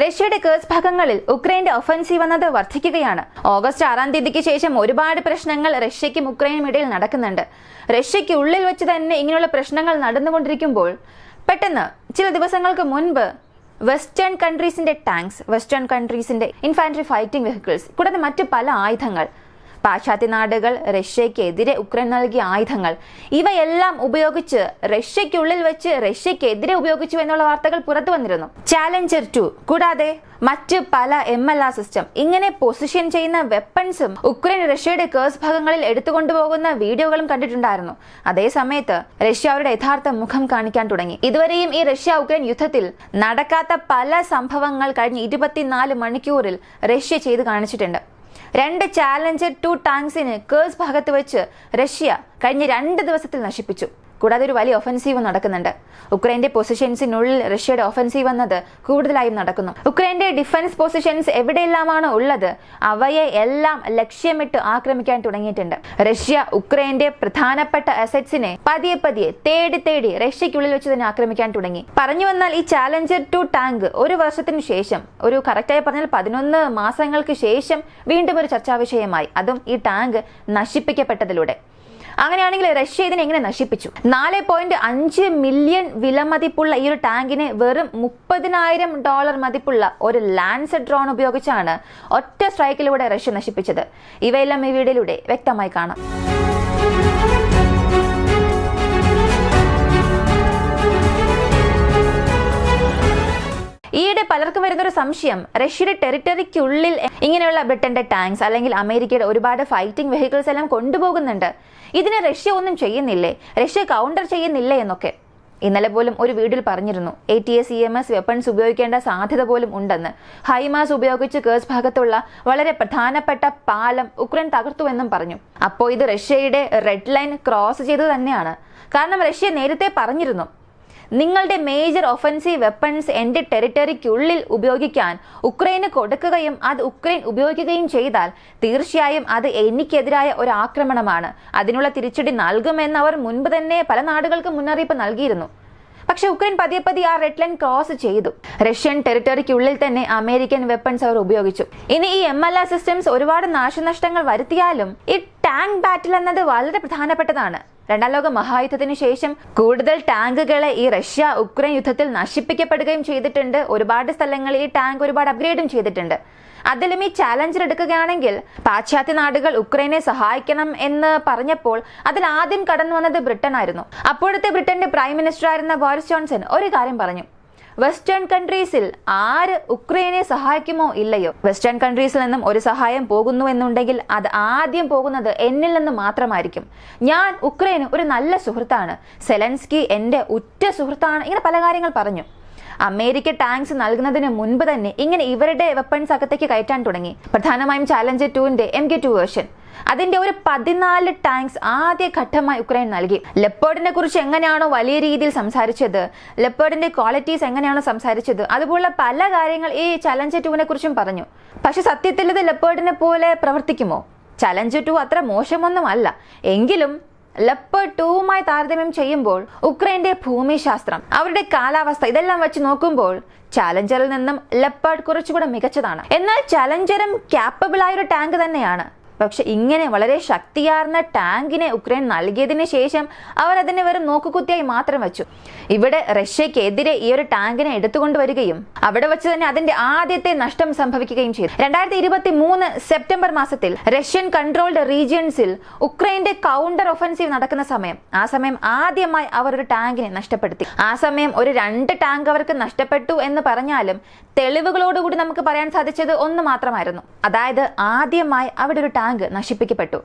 റഷ്യയുടെ കേഴ്സ് ഭാഗങ്ങളിൽ ഉക്രൈന്റെ ഒഫൻസീവ് എന്നത് വർദ്ധിക്കുകയാണ്. ഓഗസ്റ്റ് 6-ാം തീയതിക്ക് ശേഷം ഒരുപാട് പ്രശ്നങ്ങൾ റഷ്യയ്ക്കും ഉക്രൈനും ഇടയിൽ നടക്കുന്നുണ്ട്. റഷ്യയ്ക്ക് ഉള്ളിൽ വെച്ച് തന്നെ ഇങ്ങനെയുള്ള പ്രശ്നങ്ങൾ നടന്നുകൊണ്ടിരിക്കുമ്പോൾ പെട്ടെന്ന് ചില ദിവസങ്ങൾക്ക് മുൻപ് വെസ്റ്റേൺ കൺട്രീസിന്റെ ടാങ്ക്സ്, വെസ്റ്റേൺ കൺട്രീസിന്റെ ഇൻഫാൻട്രി ഫൈറ്റിംഗ് വെഹിക്കിൾസ്, കൂടാതെ മറ്റ് പല ആയുധങ്ങൾ, പാശ്ചാത്യ നാടുകൾ റഷ്യയ്ക്കെതിരെ ഉക്രൈൻ നൽകിയ ആയുധങ്ങൾ, ഇവയെല്ലാം ഉപയോഗിച്ച് റഷ്യയ്ക്കുള്ളിൽ വെച്ച് റഷ്യയ്ക്കെതിരെ ഉപയോഗിച്ചു എന്നുള്ള വാർത്തകൾ പുറത്തു വന്നിരുന്നു. ചാലഞ്ചർ 2 കൂടാതെ മറ്റ് പല MLR സിസ്റ്റം, ഇങ്ങനെ പൊസിഷൻ ചെയ്യുന്ന വെപ്പൺസും ഉക്രൈൻ റഷ്യയുടെ കേഴ്സ് ഭാഗങ്ങളിൽ എടുത്തുകൊണ്ടുപോകുന്ന വീഡിയോകളും കണ്ടിട്ടുണ്ടായിരുന്നു. അതേ സമയത്ത് റഷ്യ അവരുടെ യഥാർത്ഥ മുഖം കാണിക്കാൻ തുടങ്ങി. ഇതുവരെയും ഈ റഷ്യ ഉക്രൈൻ യുദ്ധത്തിൽ നടക്കാത്ത പല സംഭവങ്ങൾ കഴിഞ്ഞ 24 മണിക്കൂറിൽ റഷ്യ ചെയ്ത് കാണിച്ചിട്ടുണ്ട്. 2 ചാലഞ്ചർ 2 ടാങ്ക്സിന് കേഴ്സ് ഭാഗത്ത് വെച്ച് റഷ്യ കഴിഞ്ഞ 2 ദിവസത്തിൽ നശിപ്പിച്ചു. കൂടാതെ ഒരു വലിയ ഒഫൻസീവ് നടക്കുന്നുണ്ട്. ഉക്രൈന്റെ പൊസിഷൻസിനുള്ളിൽ റഷ്യയുടെ ഒഫൻസീവ് എന്നത് കൂടുതലായും നടക്കുന്നു. ഉക്രൈന്റെ ഡിഫൻസ് പൊസിഷൻസ് എവിടെയെല്ലാമാണോ ഉള്ളത് അവയെ എല്ലാം ലക്ഷ്യമിട്ട് ആക്രമിക്കാൻ തുടങ്ങിയിട്ടുണ്ട്. റഷ്യ ഉക്രൈന്റെ പ്രധാനപ്പെട്ട അസറ്റ്സിനെ പതിയെ തേടി റഷ്യയ്ക്കുള്ളിൽ വെച്ച് തന്നെ ആക്രമിക്കാൻ തുടങ്ങി. പറഞ്ഞു വന്നാൽ ഈ ചാലഞ്ചർ 2 ടാങ്ക് ഒരു വർഷത്തിന് ശേഷം, ഒരു കറക്റ്റായി പറഞ്ഞാൽ 11 മാസങ്ങൾക്ക് ശേഷം വീണ്ടും ഒരു ചർച്ചാ വിഷയമായി. അതും ഈ ടാങ്ക് നശിപ്പിക്കപ്പെട്ടതിലൂടെ. അങ്ങനെയാണെങ്കിൽ റഷ്യ ഇതിനെ എങ്ങനെ നശിപ്പിച്ചു? $4.5 മില്യൺ വിലമതിപ്പുള്ള ഈ ഒരു ടാങ്കിനെ വെറും $30,000 മതിപ്പുള്ള ഒരു ലാൻസർ ഡ്രോൺ ഉപയോഗിച്ചാണ് ഒറ്റ സ്ട്രൈക്കിലൂടെ റഷ്യ നശിപ്പിച്ചത്. ഇവയെല്ലാം ഈ വീഡിയോയിലൂടെ വ്യക്തമായി കാണാം. ഈയിടെ പലർക്കും വരുന്നൊരു സംശയം, റഷ്യയുടെ ടെറിട്ടറിക്കുള്ളിൽ ഇങ്ങനെയുള്ള ബ്രിട്ടന്റെ ടാങ്ക്സ് അല്ലെങ്കിൽ അമേരിക്കയുടെ ഒരുപാട് ഫൈറ്റിംഗ് വെഹിക്കിൾസ് എല്ലാം കൊണ്ടുപോകുന്നുണ്ട്. ഇതിനെ റഷ്യ ഒന്നും ചെയ്യുന്നില്ലേ, റഷ്യ കൗണ്ടർ ചെയ്യുന്നില്ലേ എന്നൊക്കെ. ഇന്നലെ പോലും ഒരു വീഡിയോയിൽ പറഞ്ഞിരുന്നു ATACMS വെപ്പൺസ് ഉപയോഗിക്കേണ്ട സാധ്യത പോലും ഉണ്ടെന്ന്. ഹൈമാസ് ഉപയോഗിച്ച് കേഴ്സ് ഭാഗത്തുള്ള വളരെ പ്രധാനപ്പെട്ട പാലം ഉക്രൈൻ തകർത്തുവെന്നും പറഞ്ഞു. അപ്പോൾ ഇത് റഷ്യയുടെ റെഡ് ലൈൻ ക്രോസ് ചെയ്തു തന്നെയാണ്. കാരണം റഷ്യ നേരത്തെ പറഞ്ഞിരുന്നു, നിങ്ങളുടെ മേജർ ഒഫൻസീവ് വെപ്പൺസ് എന്റെ ടെറിട്ടറിക്കുള്ളിൽ ഉപയോഗിക്കാൻ ഉക്രൈന് കൊടുക്കുകയും അത് ഉക്രൈൻ ഉപയോഗിക്കുകയും ചെയ്താൽ തീർച്ചയായും അത് എനിക്കെതിരായ ഒരു ആക്രമണമാണ്, അതിനുള്ള തിരിച്ചടി നൽകുമെന്ന് അവർ മുൻപ് തന്നെ പല നാടുകൾക്ക് മുന്നറിയിപ്പ് നൽകിയിരുന്നു. പക്ഷെ ഉക്രൈൻ പതിയെ ആ റെഡ് ലൈൻ ക്രോസ് ചെയ്തു. റഷ്യൻ ടെറിട്ടറിക്കുള്ളിൽ തന്നെ അമേരിക്കൻ വെപ്പൺസ് അവർ ഉപയോഗിച്ചു. ഇനി ഈ MLR സിസ്റ്റംസ് ഒരുപാട് നാശനഷ്ടങ്ങൾ വരുത്തിയാലും ഈ ടാങ്ക് ബാറ്റിൽ എന്നത് വളരെ പ്രധാനപ്പെട്ടതാണ്. 2ാം ലോക മഹായുദ്ധത്തിന് ശേഷം കൂടുതൽ ടാങ്കുകളെ ഈ റഷ്യ ഉക്രൈൻ യുദ്ധത്തിൽ നശിപ്പിക്കപ്പെടുകയും ചെയ്തിട്ടുണ്ട്. ഒരുപാട് സ്ഥലങ്ങളിൽ ഈ ടാങ്ക് ഒരുപാട് അപ്ഗ്രേഡും ചെയ്തിട്ടുണ്ട്. അതിലും ഈ ചാലഞ്ചർ എടുക്കുകയാണെങ്കിൽ പാശ്ചാത്യ നാടുകൾ ഉക്രൈനെ സഹായിക്കണം എന്ന് പറഞ്ഞപ്പോൾ അതിൽ ആദ്യം കടന്നു വന്നത് ബ്രിട്ടൻ ആയിരുന്നു. അപ്പോഴത്തെ ബ്രിട്ടന്റെ പ്രൈം മിനിസ്റ്റർ ആയിരുന്ന ബോറിസ് ജോൺസൺ ഒരു കാര്യം പറഞ്ഞു, വെസ്റ്റേൺ കൺട്രീസിൽ ആര് ഉക്രൈനെ സഹായിക്കുമോ ഇല്ലയോ, വെസ്റ്റേൺ കൺട്രീസിൽ നിന്നും ഒരു സഹായം പോകുന്നു എന്നുണ്ടെങ്കിൽ അത് ആദ്യം പോകുന്നത് എന്നിൽ നിന്ന് മാത്രമായിരിക്കും. ഞാൻ ഉക്രൈന് ഒരു നല്ല സുഹൃത്താണ്, സെലൻസ്കി എന്റെ ഉറ്റ സുഹൃത്താണ്, ഇങ്ങനെ പല കാര്യങ്ങൾ പറഞ്ഞു. അമേരിക്ക ടാങ്ക്സ് നൽകുന്നതിന് മുൻപ് തന്നെ ഇങ്ങനെ ഇവരുടെ വെപ്പൺസ് അകത്തേക്ക് കയറ്റാൻ തുടങ്ങി. പ്രധാനമായും ചാലഞ്ചർ 2ന്റെ MK2 വേർഷൻ, അതിന്റെ ഒരു 14 ടാങ്ക്സ് ആദ്യ ഘട്ടമായി ഉക്രൈൻ നൽകി. ലെപ്പേർഡിനെ കുറിച്ച് എങ്ങനെയാണോ വലിയ രീതിയിൽ സംസാരിച്ചത്, ലെപ്പേർഡിന്റെ ക്വാളിറ്റീസ് എങ്ങനെയാണോ സംസാരിച്ചത്, അതുപോലുള്ള പല കാര്യങ്ങൾ ഈ ചാലഞ്ചർ 2നെ കുറിച്ചും പറഞ്ഞു. പക്ഷെ സത്യത്തിൽ ഇത് ലെപ്പേർഡിനെ പോലെ പ്രവർത്തിക്കുമോ? ചാലഞ്ചർ 2 അത്ര മോശമൊന്നുമല്ല. എങ്കിലും ലെപ്പേർഡ് 2മായി താരതമ്യം ചെയ്യുമ്പോൾ ഉക്രൈന്റെ ഭൂമിശാസ്ത്രം, അവരുടെ കാലാവസ്ഥ, ഇതെല്ലാം വെച്ച് നോക്കുമ്പോൾ ചാലഞ്ചറിൽ നിന്നും ലെപ്പേർഡ് കുറച്ചുകൂടെ മികച്ചതാണ്. എന്നാൽ ചാലഞ്ചറും ക്യാപ്പബിൾ ആയ ഒരു ടാങ്ക് തന്നെയാണ്. പക്ഷെ ഇങ്ങനെ വളരെ ശക്തിയാർന്ന ടാങ്കിനെ ഉക്രൈൻ നൽകിയതിന് ശേഷം അവർ അതിനെ വെറും നോക്കുകുത്തിയായി മാത്രം വെച്ചു. ഇവിടെ റഷ്യക്കെതിരെ ഈ ഒരു ടാങ്കിനെ എടുത്തുകൊണ്ടുവരികയും അവിടെ വെച്ച് തന്നെ അതിന്റെ ആദ്യത്തെ നഷ്ടം സംഭവിക്കുകയും ചെയ്തു. 2023 സെപ്റ്റംബർ മാസത്തിൽ റഷ്യൻ കൺട്രോൾഡ് റീജിയൻസിൽ ഉക്രൈന്റെ കൗണ്ടർ ഒഫൻസീവ് നടക്കുന്ന സമയം, ആ സമയം ആദ്യമായി അവർ ഒരു ടാങ്കിനെ നഷ്ടപ്പെടുത്തി. ആ സമയം ഒരു 2 ടാങ്ക് അവർക്ക് നഷ്ടപ്പെട്ടു എന്ന് പറഞ്ഞാലും തെളിവുകളോടുകൂടി നമുക്ക് പറയാൻ സാധിച്ചത് ഒന്ന് മാത്രമായിരുന്നു. അതായത് ആദ്യമായി അവിടെ ഒരു ടാങ്ക് നശിപ്പിക്കപ്പെട്ടു.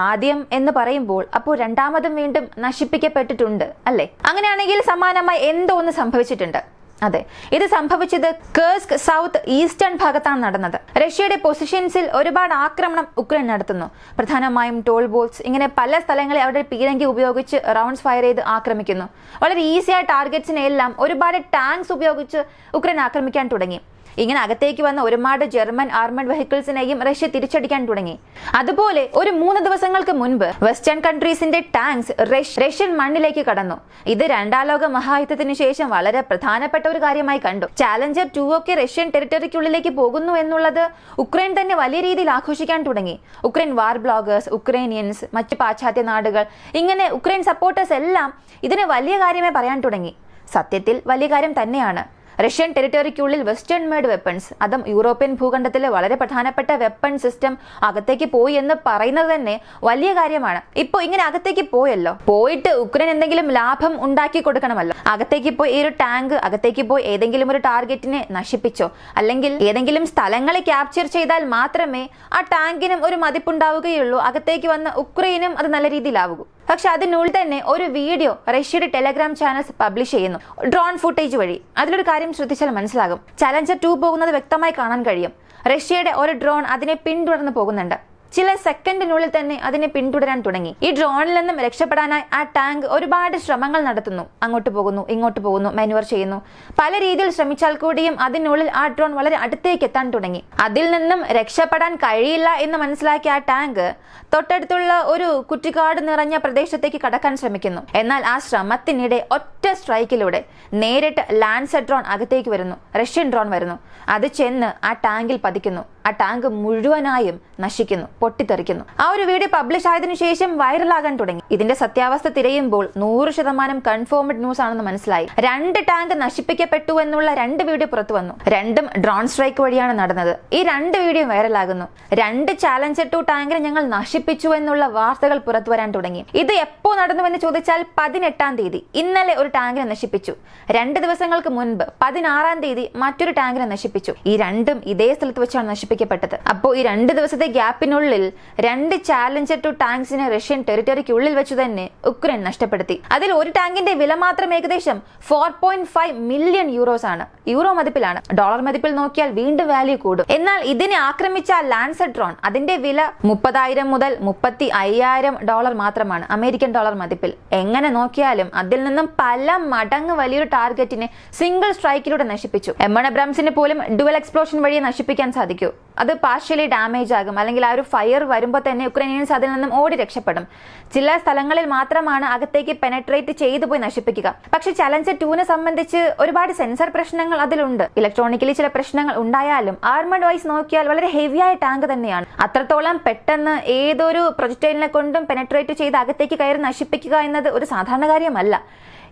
ആദ്യം എന്ന് പറയുമ്പോൾ അപ്പോൾ രണ്ടാമതും വീണ്ടും നശിപ്പിക്കപ്പെട്ടിട്ടുണ്ട് അല്ലേ? അങ്ങനെയാണെങ്കിൽ സമാനമായി എന്തോ ഒന്ന് സംഭവിച്ചിട്ടുണ്ട്. അതെ, ഇത് സംഭവിച്ചത് കേഴ്സ്ക് സൗത്ത് ഈസ്റ്റേൺ ഭാഗത്താണ് നടന്നത്. റഷ്യയുടെ പൊസിഷൻസിൽ ഒരുപാട് ആക്രമണം ഉക്രൈൻ നടത്തുന്നു. പ്രധാനമായും ടോൾ ബോൾസ്, ഇങ്ങനെ പല സ്ഥലങ്ങളെ അവരുടെ പീരങ്കി ഉപയോഗിച്ച് റൗണ്ട്സ് ഫയർ ചെയ്ത് ആക്രമിക്കുന്നു. വളരെ ഈസിയായ ടാർഗറ്റ്സിനെ എല്ലാം ഒരുപാട് ടാങ്ക്സ് ഉപയോഗിച്ച് ഉക്രൈൻ ആക്രമിക്കാൻ തുടങ്ങി. ഇങ്ങനെ അകത്തേക്ക് വന്ന ഒരുപാട് ജർമ്മൻ ആർമഡ് വെഹിക്കിൾസിനെയും റഷ്യ തിരിച്ചടിക്കാൻ തുടങ്ങി. അതുപോലെ ഒരു 3 ദിവസങ്ങൾക്ക് മുൻപ് വെസ്റ്റേൺ കൺട്രീസിന്റെ ടാങ്ക്സ് റഷ്യൻ മണ്ണിലേക്ക് കടന്നു. ഇത് രണ്ടാം ലോക മഹായുദ്ധത്തിന് ശേഷം വളരെ പ്രധാനപ്പെട്ട ഒരു കാര്യമായി കണ്ടു. ചാലഞ്ചർ 2 ഒക്കെ റഷ്യൻ ടെറിട്ടറിക്കുള്ളിലേക്ക് പോകുന്നു എന്നുള്ളത് ഉക്രൈൻ തന്നെ വലിയ രീതിയിൽ ആഘോഷിക്കാൻ തുടങ്ങി. ഉക്രൈൻ വാർ ബ്ലോഗേഴ്സ്, ഉക്രൈനിയൻസ്, മറ്റ് പാശ്ചാത്യ നാടുകൾ, ഇങ്ങനെ ഉക്രൈൻ സപ്പോർട്ടേഴ്സ് എല്ലാം ഇതിനെ വലിയ കാര്യമേ പറയാൻ തുടങ്ങി. സത്യത്തിൽ വലിയ കാര്യം തന്നെയാണ്. റഷ്യൻ ടെറിട്ടറിക്കുള്ളിൽ വെസ്റ്റേൺ മെയ്ഡ് വെപ്പൺസ്, അതും യൂറോപ്യൻ ഭൂഖണ്ഡത്തിലെ വളരെ പ്രധാനപ്പെട്ട വെപ്പൺ സിസ്റ്റം അകത്തേക്ക് പോയി എന്ന് പറയുന്നത് തന്നെ വലിയ കാര്യമാണ്. ഇപ്പൊ ഇങ്ങനെ അകത്തേക്ക് പോയല്ലോ, പോയിട്ട് ഉക്രൈൻ എന്തെങ്കിലും ലാഭം ഉണ്ടാക്കി കൊടുക്കണമല്ലോ. അകത്തേക്ക് പോയി ഈ ഒരു ടാങ്ക് അകത്തേക്ക് പോയി ഏതെങ്കിലും ഒരു ടാർഗറ്റിനെ നശിപ്പിച്ചോ അല്ലെങ്കിൽ ഏതെങ്കിലും സ്ഥലങ്ങളെ ക്യാപ്ചർ ചെയ്താൽ മാത്രമേ ആ ടാങ്കിനും ഒരു മതിപ്പുണ്ടാവുകയുള്ളൂ. അകത്തേക്ക് വന്ന ഉക്രൈനും അത് നല്ല രീതിയിലാവുക. പക്ഷെ അതിനുള്ളിൽ തന്നെ ഒരു വീഡിയോ റഷ്യയുടെ ടെലഗ്രാം ചാനൽസ് പബ്ലിഷ് ചെയ്യുന്നു, ഡ്രോൺ ഫുട്ടേജ് വഴി. അതിലൊരു കാര്യം ശ്രദ്ധിച്ചാൽ മനസ്സിലാകും. ചാലഞ്ചർ 2 പോകുന്നത് വ്യക്തമായി കാണാൻ കഴിയും. റഷ്യയുടെ ഒരു ഡ്രോൺ അതിനെ പിന്തുടർന്ന് പോകുന്നുണ്ട്. ചില സെക്കൻഡിനുള്ളിൽ തന്നെ അതിനെ പിന്തുടരാൻ തുടങ്ങി. ഈ ഡ്രോണിൽ നിന്നും രക്ഷപ്പെടാനായി ആ ടാങ്ക് ഒരുപാട് ശ്രമങ്ങൾ നടത്തുന്നു. അങ്ങോട്ട് പോകുന്നു, ഇങ്ങോട്ട് പോകുന്നു, മാനുവർ ചെയ്യുന്നു. പല രീതിയിൽ ശ്രമിച്ചാൽ കൂടിയും അതിനുള്ളിൽ ആ ഡ്രോൺ വളരെ അടുത്തേക്ക് എത്താൻ തുടങ്ങി. അതിൽ നിന്നും രക്ഷപ്പെടാൻ കഴിയില്ല എന്ന് മനസ്സിലാക്കിയ ആ ടാങ്ക് തൊട്ടടുത്തുള്ള ഒരു കുറ്റിക്കാട് നിറഞ്ഞ പ്രദേശത്തേക്ക് കടക്കാൻ ശ്രമിക്കുന്നു. എന്നാൽ ആ ശ്രമത്തിനിടെ ഒറ്റ സ്ട്രൈക്കിലൂടെ നേരിട്ട് ലാൻസർ ഡ്രോൺ അകത്തേക്ക് വരുന്നു. റഷ്യൻ ഡ്രോൺ വരുന്നു. അത് ചെന്ന് ആ ടാങ്കിൽ പതിക്കുന്നു. ആ ടാങ്ക് മുഴുവനായും നശിക്കുന്നു, പൊട്ടിത്തെറിക്കുന്നു. ആ ഒരു വീഡിയോ പബ്ലിഷ് ആയതിനു ശേഷം വൈറലാകാൻ തുടങ്ങി. ഇതിന്റെ സത്യാവസ്ഥ തിരയുമ്പോൾ 100% കൺഫേംഡ് ന്യൂസ് ആണെന്ന് മനസ്സിലായി. 2 ടാങ്ക് നശിപ്പിക്കപ്പെട്ടു എന്നുള്ള 2 വീഡിയോ പുറത്തു വന്നു. രണ്ടും ഡ്രോൺ സ്ട്രൈക്ക് വഴിയാണ് നടന്നത്. ഈ 2 വീഡിയോ വൈറലാകുന്നു. 2 ചാലഞ്ചർ 2 ടാങ്കിനെ ഞങ്ങൾ നശിപ്പിച്ചു എന്നുള്ള വാർത്തകൾ പുറത്തു വരാൻ തുടങ്ങി. ഇത് എപ്പോ നടന്നുവെന്ന് ചോദിച്ചാൽ 18-ാം തീയതി ഇന്നലെ ഒരു ടാങ്കിനെ നശിപ്പിച്ചു. 2 ദിവസങ്ങൾക്ക് മുൻപ് 16-ാം തീയതി മറ്റൊരു ടാങ്കിനെ നശിപ്പിച്ചു. ഈ രണ്ടും ഇതേ സ്ഥലത്ത് വെച്ചാണ് നശിപ്പിക്കപ്പെട്ടത്. അപ്പോൾ ഈ 2 ദിവസത്തെ ഗ്യാപ്പിനുള്ളിൽ 2 ചാലഞ്ചർ 2 ടാങ്ക്സിനെ റഷ്യൻ ടെറിട്ടറിക്കുള്ളിൽ വെച്ച് തന്നെ ഉക്രൈൻ നഷ്ടപ്പെടുത്തി. അതിൽ ഒരു ടാങ്കിന്റെ വില മാത്രം ഏകദേശം 4.5 മില്യൺ യൂറോസ് ആണ്. യൂറോ മതിപ്പിലാണ്. ഡോളർ മതിപ്പിൽ നോക്കിയാൽ വീണ്ടും വാല്യൂ കൂടും. എന്നാൽ ഇതിനെ ആക്രമിച്ച ലാൻസർ ഡ്രോൺ അതിന്റെ വില 30,000 മുതൽ 35,000 ഡോളർ മാത്രമാണ് അമേരിക്കൻ ഡോളർ മതിപ്പിൽ. എങ്ങനെ നോക്കിയാലും അതിൽ നിന്നും പല മടങ്ങ് വലിയൊരു ടാർഗറ്റിനെ സിംഗിൾ സ്ട്രൈക്കിലൂടെ നശിപ്പിച്ചു. M1 അബ്രാംസിനെ പോലും ഡുവൽ എക്സ്പ്ലോഷൻ വഴി നശിപ്പിക്കാൻ സാധിക്കൂ. അത് പാർഷ്യലി ഡാമേജ് ആകും, അല്ലെങ്കിൽ ആ ഒരു ഫയർ വരുമ്പോൾ തന്നെ ഉക്രൈനിയൻസ് അതിൽ നിന്നും ഓടി രക്ഷപ്പെടും. ചില സ്ഥലങ്ങളിൽ മാത്രമാണ് അകത്തേക്ക് പെനട്രേറ്റ് ചെയ്തു പോയി നശിപ്പിക്കുക. പക്ഷെ ചാലഞ്ചർ 2നെ സംബന്ധിച്ച് ഒരുപാട് സെൻസർ പ്രശ്നങ്ങൾ അതിലുണ്ട്. ഇലക്ട്രോണിക്കലി ചില പ്രശ്നങ്ങൾ ഉണ്ടായാലും ആർമഡ് വൈസ് നോക്കിയാൽ വളരെ ഹെവിയായ ടാങ്ക് തന്നെയാണ്. അത്രത്തോളം പെട്ടെന്ന് ഏതൊരു പ്രൊജക്ടൈലിനെ കൊണ്ടും പെനട്രേറ്റ് ചെയ്ത് അകത്തേക്ക് കയറി നശിപ്പിക്കുക എന്നത് ഒരു സാധാരണ കാര്യമല്ല.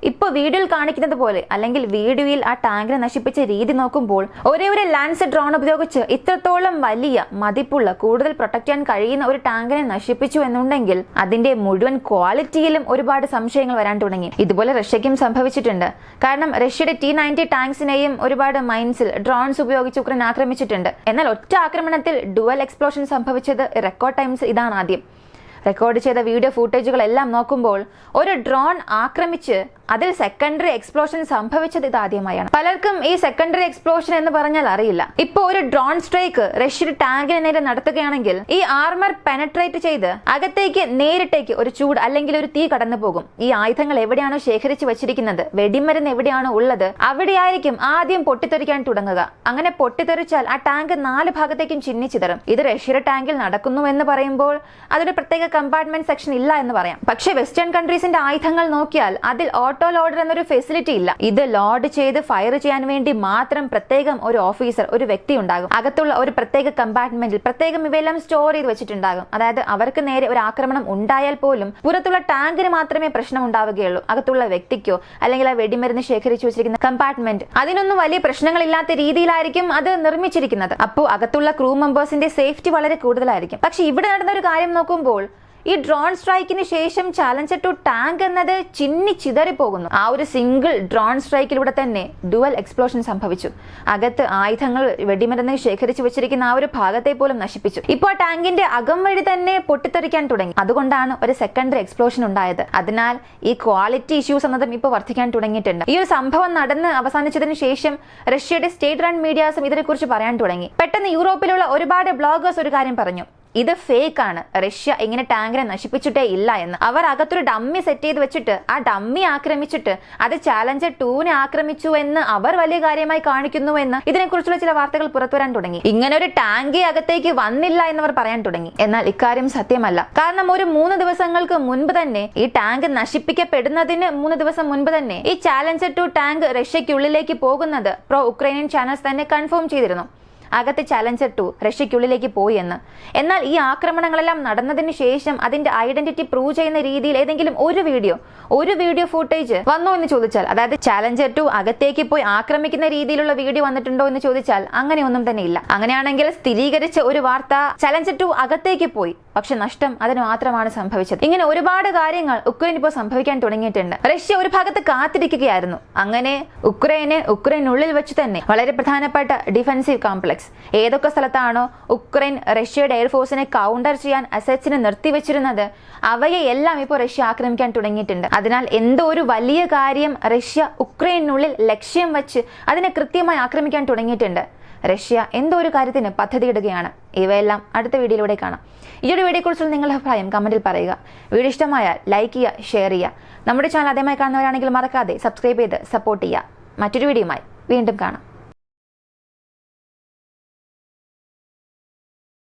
ഇപ്പൊ വീഡിയോയിൽ കാണിക്കുന്നത് പോലെ, അല്ലെങ്കിൽ വീഡിയോയിൽ ആ ടാങ്കിനെ നശിപ്പിച്ച രീതി നോക്കുമ്പോൾ ഒരേ ഒരു ലാൻസർ ഡ്രോൺ ഉപയോഗിച്ച് ഇത്രത്തോളം വലിയ മതിപ്പുള്ള കൂടുതൽ പ്രൊട്ടക്ട് ചെയ്യാൻ കഴിയുന്ന ഒരു ടാങ്കിനെ നശിപ്പിച്ചു എന്നുണ്ടെങ്കിൽ അതിന്റെ മുഴുവൻ ക്വാളിറ്റിയിലും ഒരുപാട് സംശയങ്ങൾ വരാൻ തുടങ്ങി. ഇതുപോലെ റഷ്യക്കും സംഭവിച്ചിട്ടുണ്ട്. കാരണം റഷ്യയുടെ T-90 ടാങ്ക്സിനെയും ഒരുപാട് മൈൻസിൽ ഡ്രോൺസ് ഉപയോഗിച്ച് ഉക്രൈൻ ആക്രമിച്ചിട്ടുണ്ട്. എന്നാൽ ഒറ്റ ആക്രമണത്തിൽ ഡുവൽ എക്സ്പ്ലോഷൻ സംഭവിച്ചത് റെക്കോർഡ് ടൈംസ് ഇതാണ് ആദ്യം. റെക്കോർഡ് ചെയ്ത വീഡിയോ ഫൂട്ടേജുകളെല്ലാം നോക്കുമ്പോൾ ഒരു ഡ്രോൺ ആക്രമിച്ച് അതിൽ സെക്കൻഡറി എക്സ്പ്ലോഷൻ സംഭവിച്ചത് ഇതാദ്യമായാണ്. പലർക്കും ഈ സെക്കൻഡറി എക്സ്പ്ലോഷൻ എന്ന് പറഞ്ഞാൽ അറിയില്ല. ഇപ്പൊ ഒരു ഡ്രോൺ സ്ട്രൈക്ക് റഷ്യയുടെ ടാങ്കിന് നേരെ നടത്തുകയാണെങ്കിൽ ഈ ആർമർ പെനട്രേറ്റ് ചെയ്ത് അകത്തേക്ക് നേരിട്ടേക്ക് ഒരു ചൂട് അല്ലെങ്കിൽ ഒരു തീ കടന്നു പോകും. ഈ ആയുധങ്ങൾ എവിടെയാണോ ശേഖരിച്ചു വെച്ചിരിക്കുന്നത്, വെടിമരുന്ന് എവിടെയാണോ ഉള്ളത്, അവിടെയായിരിക്കും ആദ്യം പൊട്ടിത്തെറിക്കാൻ തുടങ്ങുക. അങ്ങനെ പൊട്ടിത്തെറിച്ചാൽ ആ ടാങ്ക് 4 ഭാഗത്തേക്കും ചിന്നിച്ചിതറും. ഇത് റഷ്യയുടെ ടാങ്കിൽ നടക്കുന്നു എന്ന് പറയുമ്പോൾ അതൊരു പ്രത്യേക കമ്പാർട്ട്മെന്റ് സെക്ഷൻ ഇല്ല എന്ന് പറയാം. പക്ഷേ വെസ്റ്റേൺ കൺട്രീസിന്റെ ആയുധങ്ങൾ നോക്കിയാൽ അതിൽ ഓട്ടോ ലോഡർ എന്നൊരു ഫെസിലിറ്റി ഇല്ല. ഇത് ലോഡ് ചെയ്ത് ഫയർ ചെയ്യാൻ വേണ്ടി മാത്രം പ്രത്യേകം ഒരു ഓഫീസർ, ഒരു വ്യക്തി ഉണ്ടാകും. അകത്തുള്ള ഒരു പ്രത്യേക കമ്പാർട്ട്മെന്റിൽ പ്രത്യേകം ഇവയെല്ലാം സ്റ്റോർ ചെയ്ത് വെച്ചിട്ടുണ്ടാകും. അതായത് അവർക്ക് നേരെ ഒരു ആക്രമണം ഉണ്ടായാൽ പോലും പുറത്തുള്ള ടാങ്കിന് മാത്രമേ പ്രശ്നം ഉണ്ടാവുകയുള്ളൂ. അകത്തുള്ള വ്യക്തിക്കോ അല്ലെങ്കിൽ ആ വെടിമരുന്ന് ശേഖരിച്ചു വെച്ചിരിക്കുന്ന കമ്പാർട്ട്മെന്റ് അതിനൊന്നും വലിയ പ്രശ്നങ്ങളില്ലാത്ത രീതിയിലായിരിക്കും അത് നിർമ്മിച്ചിരിക്കുന്നത്. അപ്പോൾ അകത്തുള്ള ക്രൂ മെമ്പേഴ്സിന്റെ സേഫ്റ്റി വളരെ കൂടുതലായിരിക്കും. പക്ഷെ ഇവിടെ നടന്ന ഒരു കാര്യം നോക്കുമ്പോൾ ഈ ഡ്രോൺ സ്ട്രൈക്കിന് ശേഷം ചാലഞ്ചർ 2 ടാങ്ക് എന്നത് ചിന്നി ചിതറിപ്പോകുന്നു. ആ ഒരു സിംഗിൾ ഡ്രോൺ സ്ട്രൈക്കിലൂടെ തന്നെ ഡുവൽ എക്സ്പ്ലോഷൻ സംഭവിച്ചു. അകത്ത് ആയുധങ്ങൾ, വെടിമരുന്ന് ശേഖരിച്ചു വെച്ചിരിക്കുന്ന ആ ഒരു ഭാഗത്തെ പോലും നശിപ്പിച്ചു. ഇപ്പോൾ ടാങ്കിന്റെ അകം വഴി തന്നെ പൊട്ടിത്തെറിക്കാൻ തുടങ്ങി. അതുകൊണ്ടാണ് ഒരു സെക്കൻഡറി എക്സ്പ്ലോഷൻ ഉണ്ടായത്. അതിനാൽ ഈ ക്വാളിറ്റി ഇഷ്യൂസ് എന്നതും ഇപ്പോൾ വർദ്ധിക്കാൻ തുടങ്ങിയിട്ടുണ്ട്. ഈ ഒരു സംഭവം നടന്ന് അവസാനിച്ചതിന് ശേഷം റഷ്യയുടെ സ്റ്റേറ്റ് റൺ മീഡിയാസും ഇതിനെക്കുറിച്ച് പറയാൻ തുടങ്ങി. പെട്ടെന്ന് യൂറോപ്പിലുള്ള ഒരുപാട് ബ്ലോഗേഴ്സ് ഒരു കാര്യം പറഞ്ഞു, ഇത് ഫേക്ക് ആണ്, റഷ്യ ഇങ്ങനെ ടാങ്കിനെ നശിപ്പിച്ചിട്ടേ ഇല്ല എന്ന്. അവർ അകത്തൊരു ഡമ്മി സെറ്റ് ചെയ്ത് വെച്ചിട്ട് ആ ഡമ്മി ആക്രമിച്ചിട്ട് അത് ചാലഞ്ചർ 2-നെ ആക്രമിച്ചു എന്ന് അവർ വലിയ കാര്യമായി കാണിക്കുന്നു എന്ന് ഇതിനെക്കുറിച്ചുള്ള ചില വാർത്തകൾ പുറത്തുവരാൻ തുടങ്ങി. ഇങ്ങനെ ഒരു ടാങ്കി അകത്തേക്ക് വന്നില്ല എന്നവർ പറയാൻ തുടങ്ങി. എന്നാൽ ഇക്കാര്യം സത്യമല്ല. കാരണം ഒരു 3 ദിവസങ്ങൾക്ക് മുൻപ് തന്നെ, ഈ ടാങ്ക് നശിപ്പിക്കപ്പെടുന്നതിന് 3 ദിവസം മുൻപ് തന്നെ ഈ ചാലഞ്ചർ 2 ടാങ്ക് റഷ്യക്കുള്ളിലേക്ക് പോകുന്നത് പ്രോ ഉക്രൈനിയൻ ചാനൽസ് തന്നെ കൺഫേം ചെയ്തിരുന്നു. അകത്ത് ചാലഞ്ചർ 2 റഷ്യക്കുള്ളിലേക്ക് പോയി എന്ന്. എന്നാൽ ഈ ആക്രമണങ്ങളെല്ലാം നടന്നതിന് ശേഷം അതിന്റെ ഐഡന്റിറ്റി പ്രൂവ് ചെയ്യുന്ന രീതിയിൽ ഏതെങ്കിലും ഒരു വീഡിയോ ഫുട്ടേജ് വന്നോ എന്ന് ചോദിച്ചാൽ, അതായത് ചാലഞ്ചർ 2 അകത്തേക്ക് പോയി ആക്രമിക്കുന്ന രീതിയിലുള്ള വീഡിയോ വന്നിട്ടുണ്ടോ എന്ന് ചോദിച്ചാൽ അങ്ങനെയൊന്നും തന്നെ ഇല്ല. അങ്ങനെയാണെങ്കിൽ സ്ഥിരീകരിച്ച ഒരു വാർത്ത ചാലഞ്ചർ 2 അകത്തേക്ക് പോയി, പക്ഷെ നഷ്ടം അതിന് മാത്രമാണ് സംഭവിച്ചത്. ഇങ്ങനെ ഒരുപാട് കാര്യങ്ങൾ ഉക്രൈൻ ഇപ്പോൾ സംഭവിക്കാൻ തുടങ്ങിയിട്ടുണ്ട്. റഷ്യ ഒരു ഭാഗത്ത് കാത്തിരിക്കുകയായിരുന്നു. അങ്ങനെ ഉക്രൈനുള്ളിൽ വെച്ച് തന്നെ വളരെ പ്രധാനപ്പെട്ട ഡിഫൻസീവ് കോംപ്ലക്സ്, ഏതൊക്കെ സ്ഥലത്താണോ ഉക്രൈൻ റഷ്യയുടെ എയർഫോഴ്സിനെ കൗണ്ടർ ചെയ്യാൻ അസറ്റ്സിനെ നിർത്തിവെച്ചിരുന്നത്, അവയെ എല്ലാം ഇപ്പോൾ റഷ്യ ആക്രമിക്കാൻ തുടങ്ങിയിട്ടുണ്ട്. അതിനാൽ എന്തോ ഒരു വലിയ കാര്യം റഷ്യ ഉക്രൈനുള്ളിൽ ലക്ഷ്യം വെച്ച് അതിനെ കൃത്യമായി ആക്രമിക്കാൻ തുടങ്ങിയിട്ടുണ്ട്. റഷ്യ എന്തോ ഒരു കാര്യത്തിന് പദ്ധതിയിടുകയാണ്. ഇവയെല്ലാം അടുത്ത വീഡിയോയിലൂടെ കാണാം. ഈ ഒരു വീഡിയോയെക്കുറിച്ചുള്ള നിങ്ങളുടെ അഭിപ്രായം കമന്റിൽ പറയുക. വീഡിയോ ഇഷ്ടമായാൽ ലൈക്ക് ചെയ്യുക, ഷെയർ ചെയ്യുക. നമ്മുടെ ചാനൽ ആദ്യമായി കാണുന്നവരാണെങ്കിൽ മറക്കാതെ സബ്സ്ക്രൈബ് ചെയ്ത് സപ്പോർട്ട് ചെയ്യുക. മറ്റൊരു വീഡിയോയുമായി വീണ്ടും കാണാം.